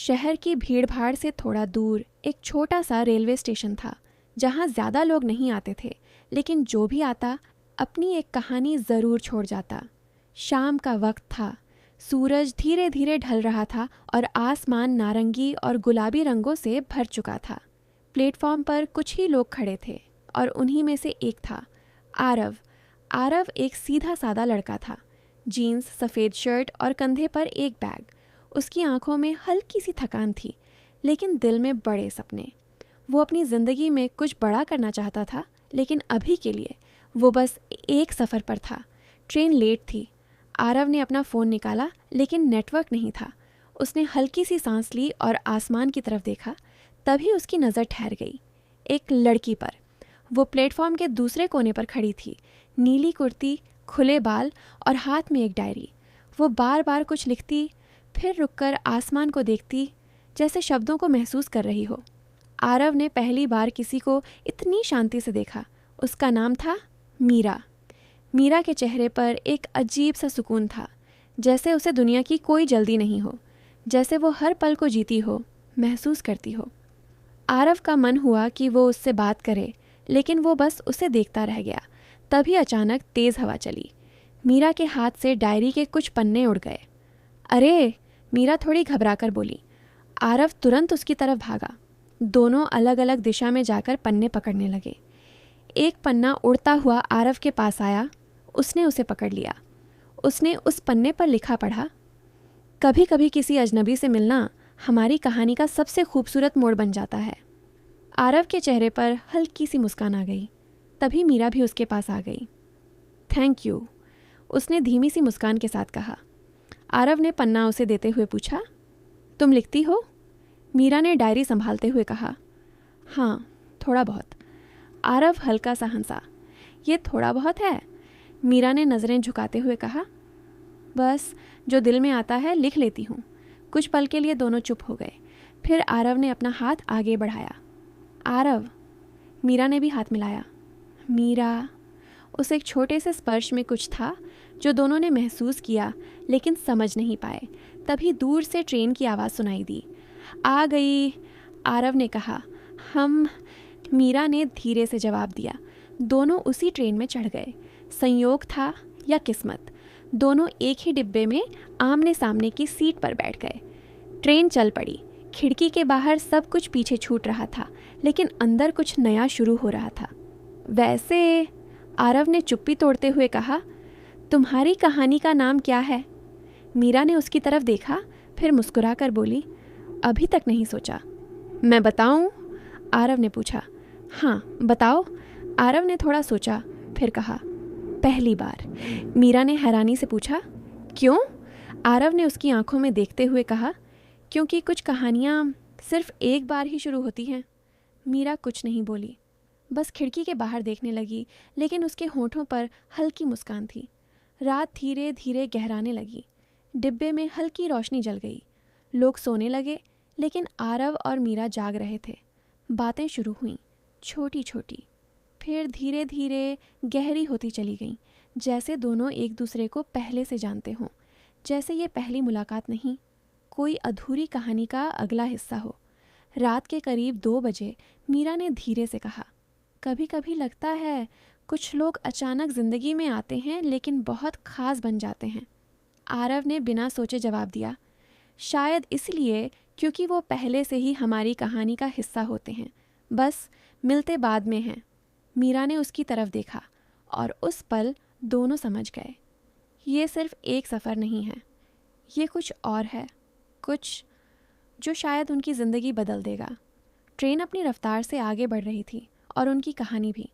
शहर की भीड़-भाड़ से थोड़ा दूर एक छोटा सा रेलवे स्टेशन था, जहाँ ज़्यादा लोग नहीं आते थे, लेकिन जो भी आता अपनी एक कहानी ज़रूर छोड़ जाता। शाम का वक्त था, सूरज धीरे धीरे ढल रहा था और आसमान नारंगी और गुलाबी रंगों से भर चुका था। प्लेटफॉर्म पर कुछ ही लोग खड़े थे और उन्हीं में से एक था आरव। आरव एक सीधा सादा लड़का था, जीन्स, सफ़ेद शर्ट और कंधे पर एक बैग। उसकी आंखों में हल्की सी थकान थी, लेकिन दिल में बड़े सपने। वो अपनी ज़िंदगी में कुछ बड़ा करना चाहता था, लेकिन अभी के लिए वो बस एक सफ़र पर था। ट्रेन लेट थी। आरव ने अपना फ़ोन निकाला, लेकिन नेटवर्क नहीं था। उसने हल्की सी सांस ली और आसमान की तरफ देखा। तभी उसकी नज़र ठहर गई एक लड़की पर। वो प्लेटफॉर्म के दूसरे कोने पर खड़ी थी, नीली कुर्ती, खुले बाल और हाथ में एक डायरी। वो बार बार कुछ लिखती, फिर रुककर आसमान को देखती, जैसे शब्दों को महसूस कर रही हो। आरव ने पहली बार किसी को इतनी शांति से देखा। उसका नाम था मीरा। मीरा के चेहरे पर एक अजीब सा सुकून था, जैसे उसे दुनिया की कोई जल्दी नहीं हो, जैसे वो हर पल को जीती हो, महसूस करती हो। आरव का मन हुआ कि वो उससे बात करे, लेकिन वो बस उसे देखता रह गया। तभी अचानक तेज़ हवा चली। मीरा के हाथ से डायरी के कुछ पन्ने उड़ गए। अरे! मीरा थोड़ी घबराकर बोली। आरव तुरंत उसकी तरफ भागा। दोनों अलग अलग दिशा में जाकर पन्ने पकड़ने लगे। एक पन्ना उड़ता हुआ आरव के पास आया। उसने उसे पकड़ लिया। उसने उस पन्ने पर लिखा पढ़ा, कभी कभी किसी अजनबी से मिलना हमारी कहानी का सबसे खूबसूरत मोड़ बन जाता है। आरव के चेहरे पर हल्की सी मुस्कान आ गई। तभी मीरा भी उसके पास आ गई। थैंक यू, उसने धीमी सी मुस्कान के साथ कहा। आरव ने पन्ना उसे देते हुए पूछा, तुम लिखती हो? मीरा ने डायरी संभालते हुए कहा, हाँ, थोड़ा बहुत। आरव हल्का सा हंसा। ये थोड़ा बहुत है? मीरा ने नज़रें झुकाते हुए कहा, बस जो दिल में आता है लिख लेती हूँ। कुछ पल के लिए दोनों चुप हो गए। फिर आरव ने अपना हाथ आगे बढ़ाया। आरव, मीरा ने भी हाथ मिलाया। मीरा, उस एक छोटे से स्पर्श में कुछ था जो दोनों ने महसूस किया, लेकिन समझ नहीं पाए। तभी दूर से ट्रेन की आवाज़ सुनाई दी। आ गई, आरव ने कहा। हम, मीरा ने धीरे से जवाब दिया। दोनों उसी ट्रेन में चढ़ गए। संयोग था या किस्मत, दोनों एक ही डिब्बे में आमने सामने की सीट पर बैठ गए। ट्रेन चल पड़ी। खिड़की के बाहर सब कुछ पीछे छूट रहा था, लेकिन अंदर कुछ नया शुरू हो रहा था। वैसे, आरव ने चुप्पी तोड़ते हुए कहा, तुम्हारी कहानी का नाम क्या है? मीरा ने उसकी तरफ देखा, फिर मुस्कुराकर बोली, अभी तक नहीं सोचा। मैं बताऊं? आरव ने पूछा। हाँ, बताओ। आरव ने थोड़ा सोचा, फिर कहा, पहली बार। मीरा ने हैरानी से पूछा, क्यों? आरव ने उसकी आंखों में देखते हुए कहा, क्योंकि कुछ कहानियाँ सिर्फ एक बार ही शुरू होती हैं। मीरा कुछ नहीं बोली, बस खिड़की के बाहर देखने लगी, लेकिन उसके होठों पर हल्की मुस्कान थी। रात धीरे धीरे गहराने लगी। डिब्बे में हल्की रोशनी जल गई। लोग सोने लगे, लेकिन आरव और मीरा जाग रहे थे। बातें शुरू हुईं, छोटी छोटी, फिर धीरे धीरे गहरी होती चली गईं, जैसे दोनों एक दूसरे को पहले से जानते हों, जैसे ये पहली मुलाकात नहीं, कोई अधूरी कहानी का अगला हिस्सा हो। रात के करीब 2 बजे मीरा ने धीरे से कहा, कभी कभी लगता है कुछ लोग अचानक ज़िंदगी में आते हैं, लेकिन बहुत ख़ास बन जाते हैं। आरव ने बिना सोचे जवाब दिया, शायद इसलिए क्योंकि वो पहले से ही हमारी कहानी का हिस्सा होते हैं, बस मिलते बाद में हैं। मीरा ने उसकी तरफ देखा और उस पल दोनों समझ गए, ये सिर्फ एक सफ़र नहीं है, ये कुछ और है, कुछ जो शायद उनकी ज़िंदगी बदल देगा। ट्रेन अपनी रफ्तार से आगे बढ़ रही थी और उनकी कहानी भी।